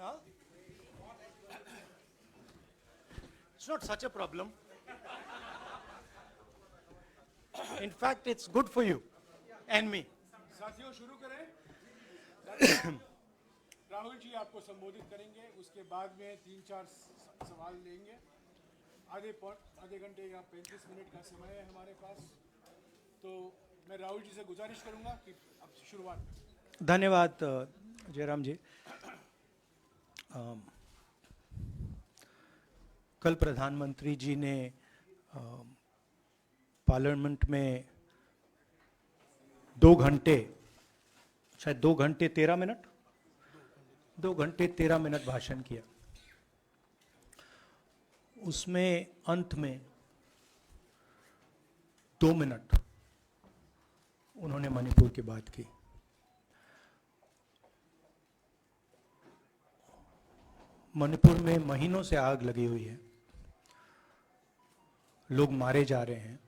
Huh? It's not such a problem. In fact, it's good for you and me. साथियों शुरू करें। राहुल जी आपको संबोधित करेंगे, उसके बाद में 3-4 सवाल लेंगे। आधे घंटे या 35 मिनट का समय है हमारे पास, तो मैं राहुल जी से गुजारिश करूंगा कि अब शुरुआत करें। धन्यवाद जयराम जी। कल प्रधानमंत्री जी ने पार्लियामेंट में 2 घंटे, शायद 2 घंटे 13 मिनट, 2 घंटे 13 मिनट भाषण किया। उसमें अंत में 2 मिनट उन्होंने मणिपुर की बात की। मणिपुर में महीनों से आग लगी हुई है, लोग मारे जा रहे हैं,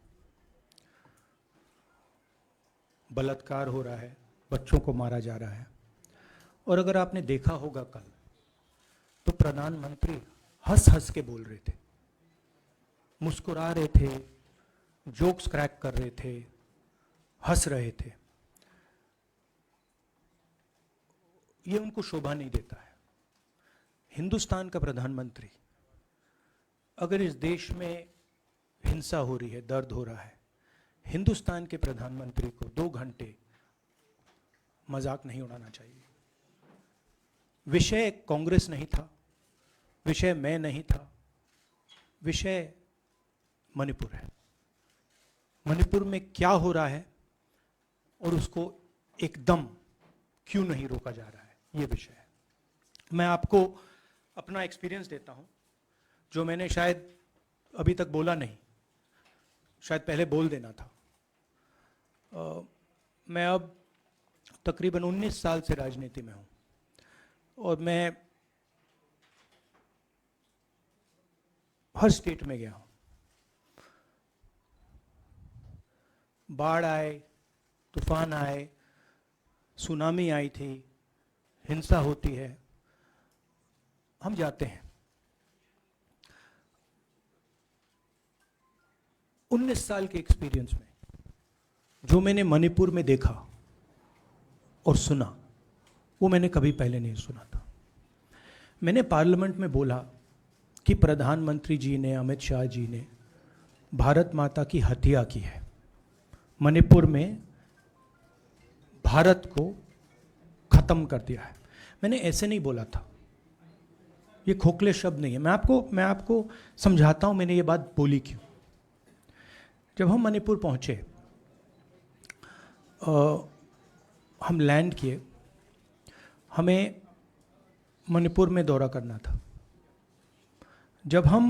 बलात्कार हो रहा है, बच्चों को मारा जा रहा है। और अगर आपने देखा होगा कल, तो प्रधानमंत्री हंस हंस के बोल रहे थे, मुस्कुरा रहे थे, जोक्स क्रैक कर रहे थे, हंस रहे थे। ये उनको शोभा नहीं देता है। हिंदुस्तान का प्रधानमंत्री अगर इस देश में हिंसा हो रही है, दर्द हो रहा है, हिंदुस्तान के प्रधानमंत्री को 2 घंटे मजाक नहीं उड़ाना चाहिए। विषय कांग्रेस नहीं था, विषय मैं नहीं था, विषय मणिपुर है। मणिपुर में क्या हो रहा है और उसको एकदम क्यों नहीं रोका जा रहा है, ये विषय है। मैं आपको अपना एक्सपीरियंस देता हूं, जो मैंने शायद अभी तक बोला नहीं, शायद पहले बोल देना था। मैं अब तकरीबन 19 साल से राजनीति में हूं और मैं हर स्टेट में गया हूं। बाढ़ आए, तूफान आए, सुनामी आई थी, हिंसा होती है, हम जाते हैं। 19 साल के एक्सपीरियंस में जो मैंने मणिपुर में देखा और सुना, वो मैंने कभी पहले नहीं सुना था। मैंने पार्लियामेंट में बोला कि प्रधानमंत्री जी ने, अमित शाह जी ने भारत माता की हत्या की है, मणिपुर में भारत को खत्म कर दिया है। मैंने ऐसे नहीं बोला था, ये खोखले शब्द नहीं है। मैं आपको समझाता हूं मैंने ये बात बोली क्यों। जब हम मणिपुर पहुंचे, हम लैंड किए, हमें मणिपुर में दौरा करना था। जब हम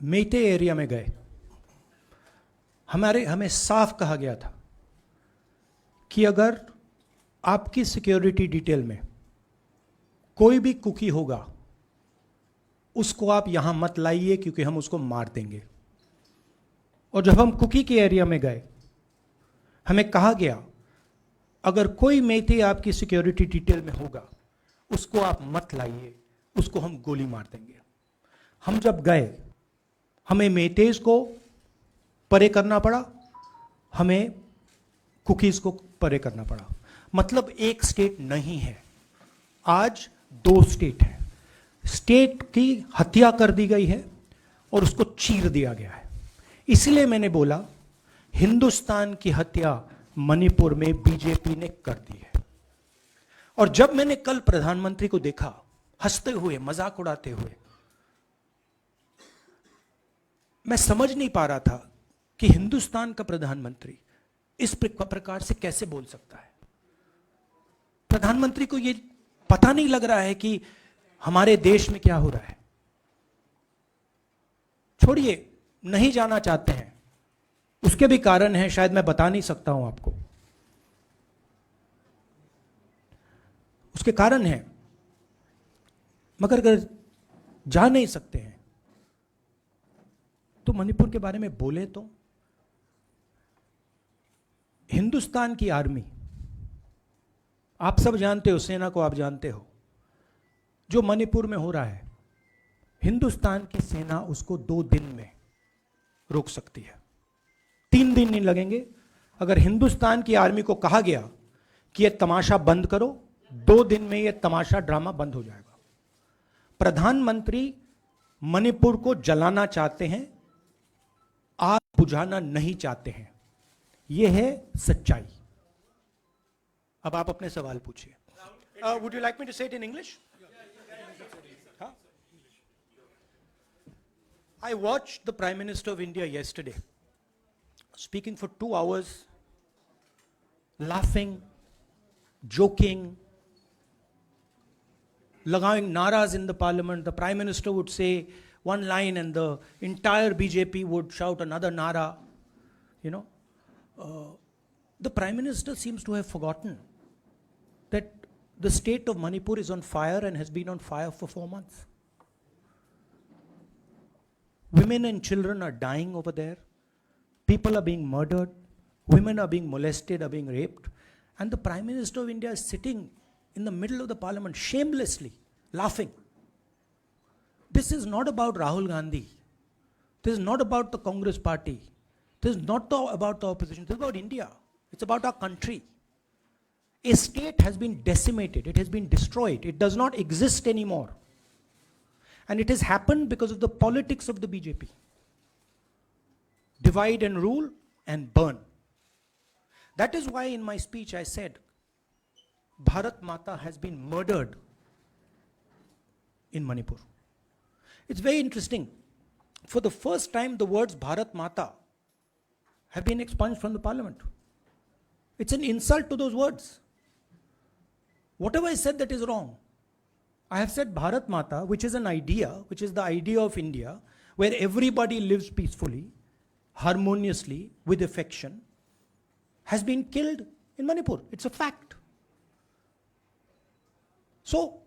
मेटे एरिया में गए, हमें साफ कहा गया था कि अगर आपकी सिक्योरिटी डिटेल में कोई भी कुकी होगा, उसको आप यहां मत लाइए क्योंकि हम उसको मार देंगे। और जब हम कुकी के एरिया में गए, हमें कहा गया अगर कोई मेथे आपकी सिक्योरिटी डिटेल में होगा, उसको आप मत लाइए, उसको हम गोली मार देंगे। हम जब गए, हमें मेतेज को परे करना पड़ा, हमें कुकीज को परे करना पड़ा। मतलब एक स्टेट नहीं है, आज 2 स्टेट है। स्टेट की हत्या कर दी गई है और उसको चीर दिया गया है। इसलिए मैंने बोला हिंदुस्तान की हत्या मणिपुर में बीजेपी ने कर दी है। और जब मैंने कल प्रधानमंत्री को देखा हंसते हुए, मजाक उड़ाते हुए, मैं समझ नहीं पा रहा था कि हिंदुस्तान का प्रधानमंत्री इस प्रकार से कैसे बोल सकता है। प्रधानमंत्री को ये पता नहीं लग रहा है कि हमारे देश में क्या हो रहा है। छोड़िए, नहीं जाना चाहते हैं, उसके भी कारण है, शायद मैं बता नहीं सकता हूं आपको, उसके कारण है। मगर अगर जा नहीं सकते हैं तो मणिपुर के बारे में बोले तो। हिंदुस्तान की आर्मी आप सब जानते हो, सेना को आप जानते हो, जो मणिपुर में हो रहा है, हिंदुस्तान की सेना उसको 2 दिन में रोक सकती है, 3 दिन नहीं लगेंगे। अगर हिंदुस्तान की आर्मी को कहा गया कि यह तमाशा बंद करो, 2 दिन में यह तमाशा ड्रामा बंद हो जाएगा। प्रधानमंत्री मणिपुर को जलाना चाहते हैं, आग बुझाना नहीं चाहते हैं। यह है सच्चाई। अब आप अपने सवाल पूछिए। Would you like me to say it in English? I watched the Prime Minister of India yesterday speaking for 2 hours, laughing, joking, लगाing naras in the parliament. The Prime Minister would say one line and the entire BJP would shout another nara. You know, the Prime Minister seems to have forgotten that the state of Manipur is on fire and has been on fire for 4 months. Women and children are dying over there. People are being murdered. Women are being molested, are being raped. And the Prime Minister of India is sitting in the middle of the parliament, shamelessly laughing. This is not about Rahul Gandhi. This is not about the Congress party. This is not about the opposition. This is about India. It's about our country. A state has been decimated. It has been destroyed. It does not exist anymore. And it has happened because of the politics of the BJP. Divide and rule and burn. That is why in my speech I said, Bharat Mata has been murdered in Manipur. It's very interesting. For the first time, the words Bharat Mata have been expunged from the parliament. It's an insult to those words. Whatever I said that is wrong. I have said Bharat Mata, which is an idea, which is the idea of India, where everybody lives peacefully, harmoniously, with affection, has been killed in Manipur. It's a fact. So,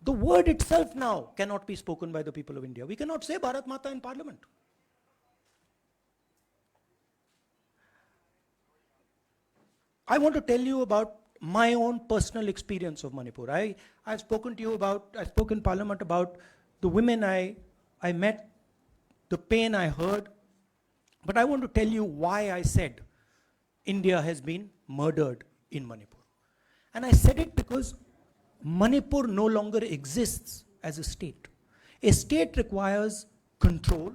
the word itself now cannot be spoken by the people of India. We cannot say Bharat Mata in parliament. I want to tell you about my own personal experience of Manipur. I've spoken to you about, I spoke in parliament about the women I met, the pain I heard, but I want to tell you why I said India has been murdered in Manipur. And I said it because Manipur no longer exists as a state. A state requires control,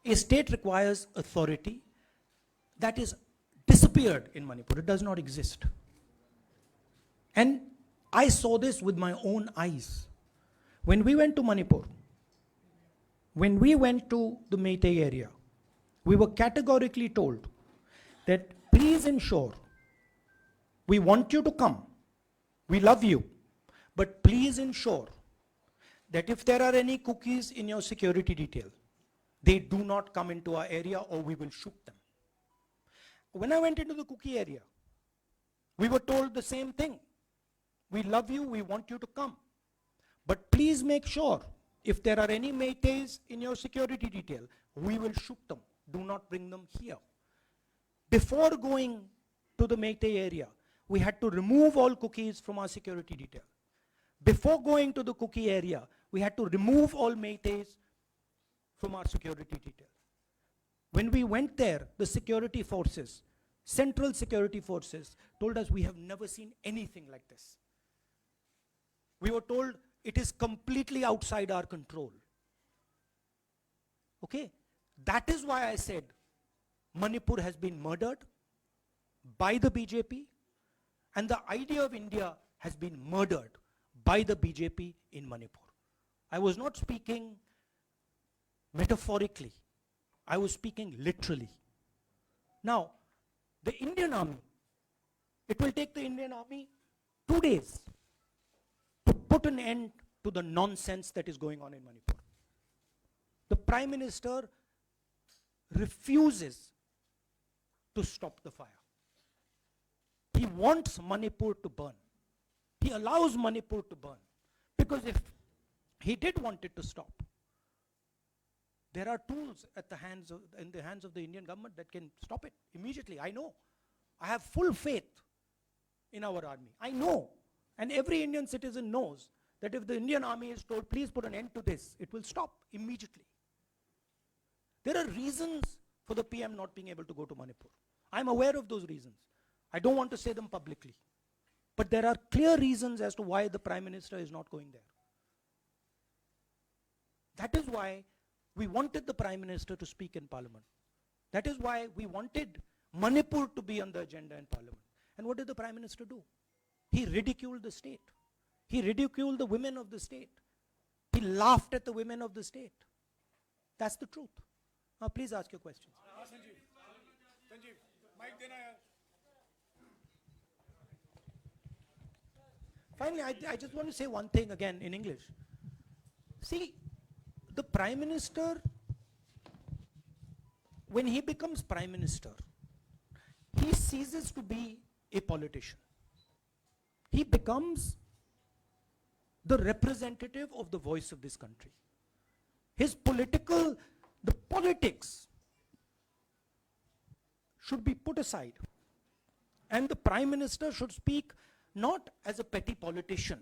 a state requires authority. That is disappeared in Manipur. It does not exist. And I saw this with my own eyes. When we went to Manipur, when we went to the Meitei area, we were categorically told that please ensure, we want you to come, we love you, but please ensure that if there are any cookies in your security detail, they do not come into our area or we will shoot them. When I went into the cookie area, we were told the same thing. We love you, we want you to come. But please make sure, if there are any Meiteis in your security detail, we will shoot them. Do not bring them here. Before going to the Meitei area, we had to remove all cookies from our security detail. Before going to the cookie area, we had to remove all Meiteis from our security detail. When we went there, the security forces, central security forces, told us we have never seen anything like this. We were told it is completely outside our control. Okay? That is why I said Manipur has been murdered by the BJP and the idea of India has been murdered by the BJP in Manipur. I was not speaking metaphorically. I was speaking literally. Now, the Indian Army, it will take the Indian Army 2 days to put an end to the nonsense that is going on in Manipur. The Prime Minister refuses to stop the fire. He wants Manipur to burn. He allows Manipur to burn. Because if he did want it to stop, there are tools in the hands of the Indian government that can stop it immediately. I know. I have full faith in our army. I know, and every Indian citizen knows that if the Indian army is told, please put an end to this, it will stop immediately. There are reasons for the PM not being able to go to Manipur. I'm aware of those reasons. I don't want to say them publicly. But there are clear reasons as to why the Prime Minister is not going there. That is why we wanted the Prime Minister to speak in Parliament. That is why we wanted Manipur to be on the agenda in Parliament. And what did the Prime Minister do? He ridiculed the state. He ridiculed the women of the state. He laughed at the women of the state. That's the truth. Now please ask your questions. हाँ Sanjeev Sanjeev mic देना यार Finally, I just want to say one thing again in English. See, the Prime Minister, when he becomes Prime Minister, he ceases to be a politician. He becomes the representative of the voice of this country. His the politics should be put aside. And the Prime Minister should speak not as a petty politician,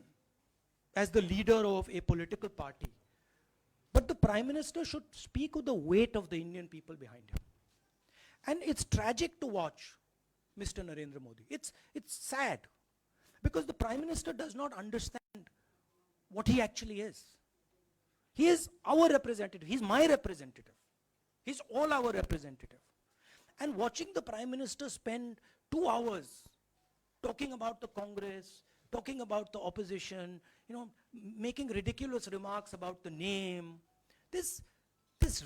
as the leader of a political party, but the Prime Minister should speak with the weight of the Indian people behind him. And it's tragic to watch Mr. Narendra Modi. It's sad, because the Prime Minister does not understand what he actually is. He is our representative. He's my representative. He's all our representative. And watching the Prime Minister spend 2 hours talking about the Congress, talking about the opposition, making ridiculous remarks about the name, this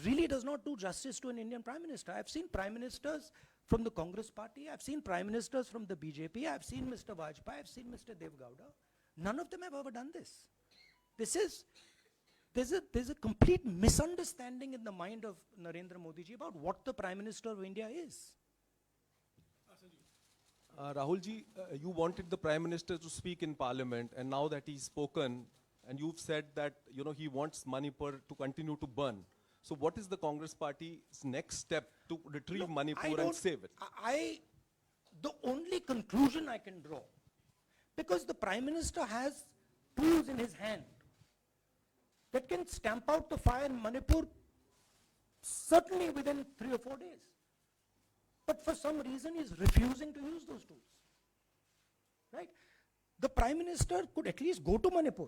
really does not do justice to an Indian Prime Minister. I've seen Prime Ministers from the Congress party, I've seen Prime Ministers from the BJP, I've seen Mr. Vajpayee, I've seen Mr. Dev Gowda. None of them have ever done this. There's a complete misunderstanding in the mind of Narendra Modi ji about what the Prime Minister of India is. Rahul ji, you wanted the Prime Minister to speak in Parliament, and now that he's spoken, and you've said that he wants Manipur to continue to burn. So what is the Congress Party's next step to retrieve Manipur and save it? The only conclusion I can draw, because the Prime Minister has tools in his hand that can stamp out the fire in Manipur certainly within 3 or 4 days. But for some reason he is refusing to use those tools. Right? The Prime Minister could at least go to Manipur,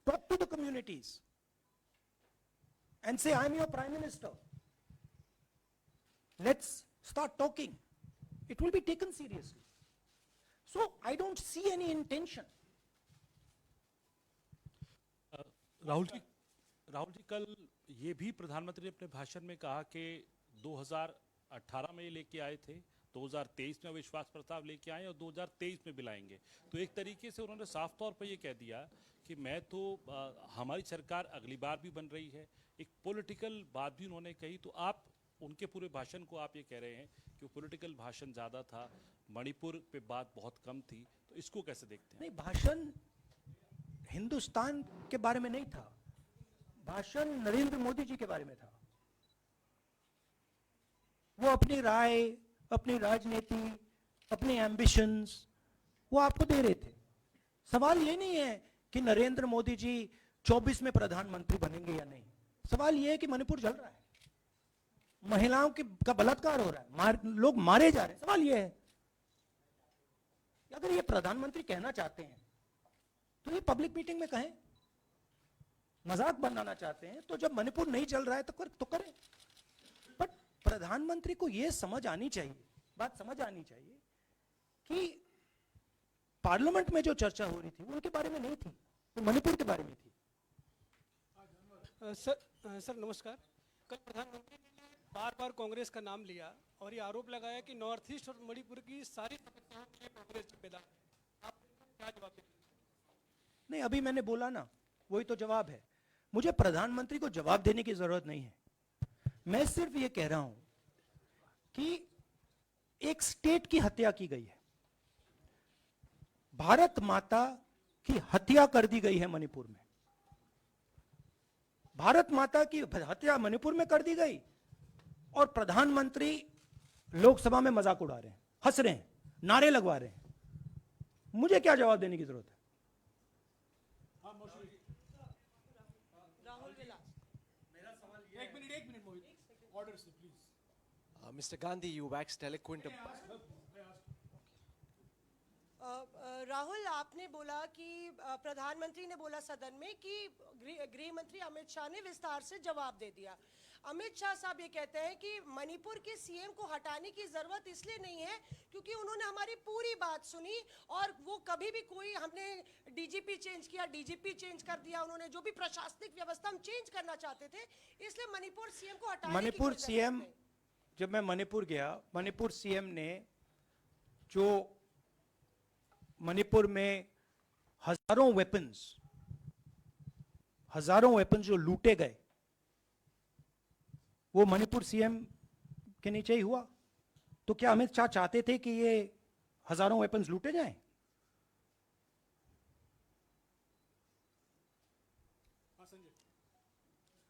talk to the communities, and say, I'm your Prime Minister. Let's start talking. It will be taken seriously. So I don't see any intention. Rahul ji कल ये भी प्रधानमंत्री ने अपने भाषण में कहा कि 2018 में लेके आए थे, 2023 में विश्वास प्रस्ताव लेके आए और 2023 में भी लाएंगे. तो एक तरीके से उन्होंने साफ तौर पर ये कह दिया कि मैं तो हमारी सरकार अगली बार भी बन रही है. एक पॉलिटिकल बात भी उन्होंने कही. तो आप उनके पूरे भाषण को आप ये कह रहे हैं कि वो पॉलिटिकल भाषण ज़्यादा था, मणिपुर पे बात बहुत कम थी. तो इसको कैसे देखते हैं? नहीं, भाषण हिंदुस्तान के बारे में नहीं था, भाषण नरेंद्र मोदी जी के बारे में था. वो अपनी राय, अपनी राजनीति, अपने एम्बिशंस वो आपको दे रहे थे. सवाल ये नहीं है कि नरेंद्र मोदी जी 24 में प्रधानमंत्री बनेंगे या नहीं. सवाल ये है कि मणिपुर जल रहा है, महिलाओं का बलात्कार हो रहा है, लोग मारे जा रहे हैं. सवाल ये है, अगर ये प्रधानमंत्री कहना चाहते हैं तो ये पब्लिक मीटिंग में कहें. मजाक बनाना चाहते हैं तो जब मणिपुर नहीं चल रहा है तो करें. बट प्रधानमंत्री को ये समझ आनी चाहिए, बात समझ आनी चाहिए कि पार्लियामेंट में जो चर्चा हो रही थी वो उनके बारे में नहीं थी, वो मणिपुर के बारे में थी. सर नमस्कार. कल प्रधानमंत्री ने बार-बार कांग्रेस का नाम लिया और ये आरोप लगाया कि नॉर्थ ईस्ट और मणिपुर की सारी समस्याओं के कांग्रेस जिम्मेदार. आप क्या जवाब देंगे? नहीं, अभी मैंने बोला ना, वही तो जवाब है. मुझे प्रधानमंत्री को जवाब देने की जरूरत नहीं है. मैं सिर्फ ये कह रहा हूं कि एक स्टेट की हत्या की गई है, भारत माता की हत्या कर दी गई है मणिपुर में. भारत माता की हत्या मणिपुर में कर दी गई और प्रधानमंत्री लोकसभा में मजाक उड़ा रहे हैं. हंस रहे हैं, नारे लगवा रहे हैं, मुझे क्या जवाब देने की जरूरत है? एक मिनट मोहित, ऑर्डर से please. Mr. Gandhi, you waxed eloquent. Rahul, आपने बोला कि प्रधानमंत्री ने बोला सदन में कि गृह मंत्री अमित शाह ने विस्तार से जवाब दे दिया। अमित शाह साहब ये कहते हैं कि मणिपुर के सीएम को हटाने की जरूरत इसलिए नहीं है क्योंकि उन्होंने हमारी पूरी बात सुनी और वो कभी भी कोई हमने डीजीपी चेंज किया, डीजीपी चेंज कर दिया, उन्होंने जो भी प्रशासनिक व्यवस्था हम चेंज करना चाहते थे, इसलिए मणिपुर सीएम को हटाने की मणिपुर कोई सीएम, जरूरत नहीं। जब मैं मणिपुर गया, मणिपुर सीएम ने जो मणिपुर में हजारों वेपन्स जो लूटे गए, वो मणिपुर सीएम के नीचे ही हुआ। तो क्या अमित शाह चाहते थे कि ये हजारों वेपन्स लूटे जाएं?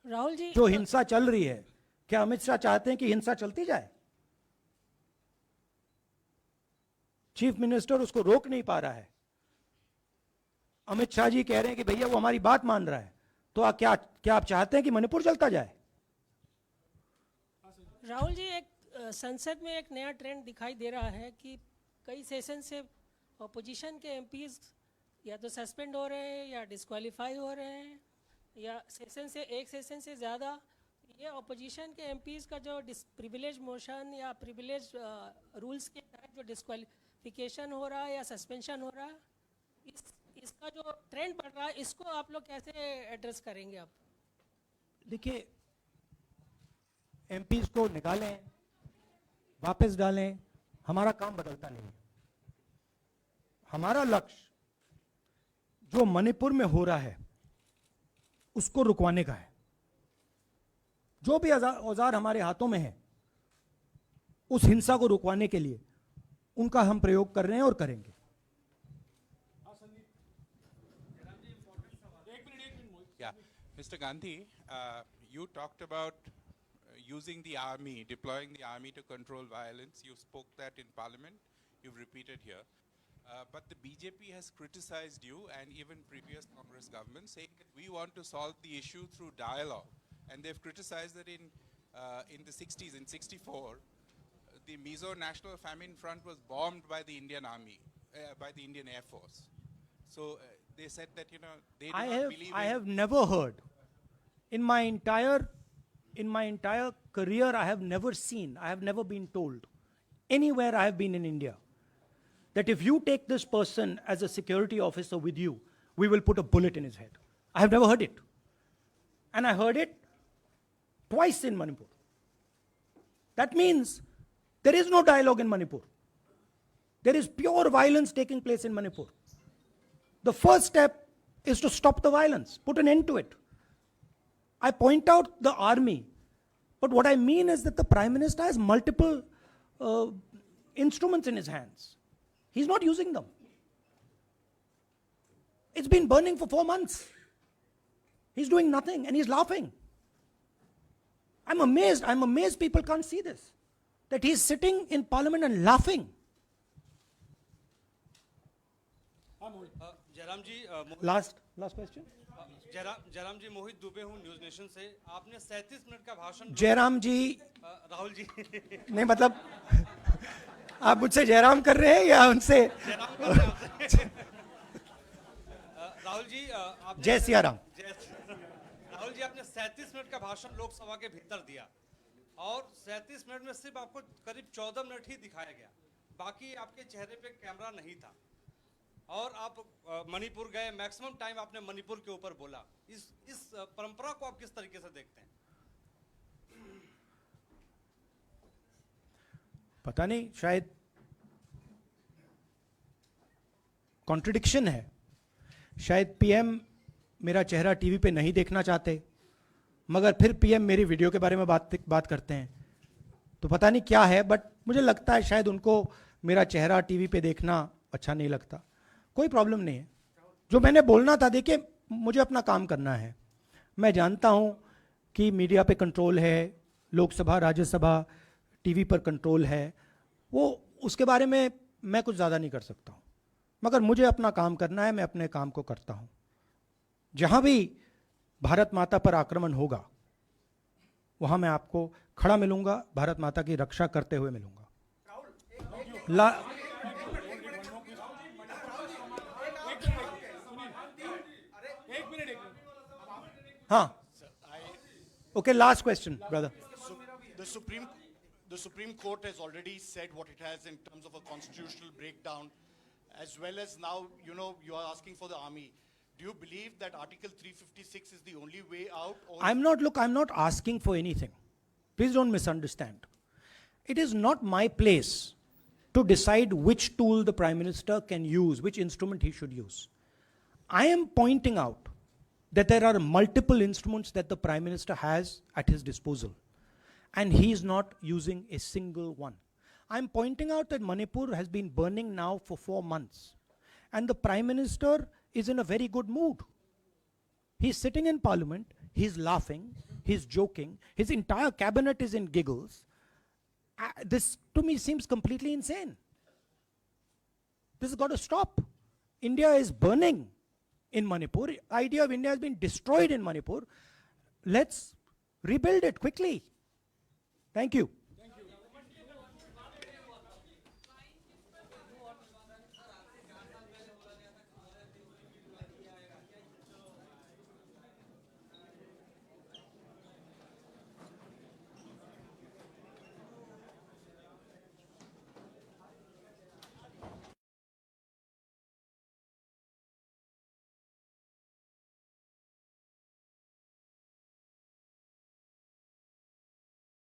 राहुल जी, जो हिंसा चल रही है, क्या अमित शाह चाहते हैं कि हिंसा चलती जाए? चीफ मिनिस्टर उसको रोक नहीं पा रहा है। अमित शाह जी कह रहे हैं कि भैया वो हमारी बात मान रहा है, तो क्या आप चाहते हैं कि मणिपुर चलता जाए? राहुल जी, एक संसद में एक नया ट्रेंड दिखाई दे रहा है कि कई सेशन से अपोजिशन के एमपीज या तो सस्पेंड हो रहे हैं या डिस्क्वालीफाई हो रहे हैं, या एक सेशन से ज़्यादा ये अपोजिशन के एमपीज का जो प्रिविलेज मोशन या प्रिविलेज रूल्स के तहत जो डिस्क्वालिफिकेशन हो रहा है या सस्पेंशन हो रहा है, इसका जो ट्रेंड बढ़ रहा है, इसको आप लोग कैसे एड्रेस करेंगे? आप देखिए, एमपीज को निकालें, वापस डालें, हमारा काम बदलता नहीं है। हमारा लक्ष्य जो मणिपुर में हो रहा है उसको रुकवाने का है। जो भी औजार हमारे हाथों में है, उस हिंसा को रुकवाने के लिए उनका हम प्रयोग कर रहे हैं और करेंगे। Yeah, Mr. Gandhi, you talked about using the army, deploying the army to control violence. You spoke that in Parliament. You've repeated here. But the BJP has criticized you and even previous Congress governments, saying that we want to solve the issue through dialogue. And they've criticized that in the 60s, in 64, the Mizo National Famine Front was bombed by the Indian Army, by the Indian Air Force. So they said that, you know, they do not believe I in... have never heard in my entire career, I have never seen, I have never been told anywhere I have been in India that if you take this person as a security officer with you, we will put a bullet in his head. I have never heard it. And I heard it twice in Manipur. That means there is no dialogue in Manipur. There is pure violence taking place in Manipur. The first step is to stop the violence, put an end to it. I point out the army, but what I mean is that the Prime Minister has multiple instruments in his hands. He's not using them. It's been burning for 4 months. He's doing nothing and he's laughing. I'm amazed people can't see this. That he's sitting in Parliament and laughing. Jairam ji, Last question. Jairam जी, मोहित दुबे हूँ news nation से। आपने 37 minute का भाषण जयराम जी, राहुल जी नहीं मतलब आप मुझसे जयराम कर रहे हैं या उनसे जयराम कर रहे हैं आपसे। राहुल जी, आपने जय सिया राम। राहुल जी, आपने 37 मिनट का भाषण लोकसभा के भीतर दिया और 37 मिनट में सिर्फ आपको करीब 14 मिनट ही दिखाया गया, बाकी आपके चेहरे पे कैमरा नहीं था और आप मणिपुर गए, मैक्सिमम टाइम आपने मणिपुर के ऊपर बोला। इस परंपरा को आप किस तरीके से देखते हैं? पता नहीं, शायद कॉन्ट्रडिक्शन है। शायद पीएम मेरा चेहरा टीवी पे नहीं देखना चाहते, मगर फिर पीएम मेरी वीडियो के बारे में बात करते हैं। तो पता नहीं क्या है, बट मुझे लगता है शायद उनको मेरा चेहरा टीवी पे देखना अच्छा नहीं लगता। कोई प्रॉब्लम नहीं है। जो मैंने बोलना था, देखिए मुझे अपना काम करना है। मैं जानता हूं कि मीडिया पे कंट्रोल है, लोकसभा राज्यसभा टीवी पर कंट्रोल है, वो उसके बारे में मैं कुछ ज़्यादा नहीं कर सकता हूँ, मगर मुझे अपना काम करना है, मैं अपने काम को करता हूँ। जहाँ भी भारत माता पर आक्रमण होगा वहाँ मैं आपको खड़ा मिलूंगा, भारत माता की रक्षा करते हुए मिलूंगा। हाँ, okay, last question, brother. So the Supreme Court has already said what it has in terms of a constitutional breakdown, as well as now, you know, you are asking for the army. Do you believe that Article 356 is the only way out? Or I'm not asking for anything. Please don't misunderstand. It is not my place to decide which tool the Prime Minister can use, which instrument he should use. I am pointing out that there are multiple instruments that the Prime Minister has at his disposal, and he is not using a single one. I'm pointing out that Manipur has been burning now for 4 months, and the Prime Minister is in a very good mood. He's sitting in Parliament, he's laughing, he's joking, his entire cabinet is in giggles. This to me seems completely insane. This has got to stop. India is burning in Manipur. The idea of India has been destroyed in Manipur. Let's rebuild it quickly. Thank you.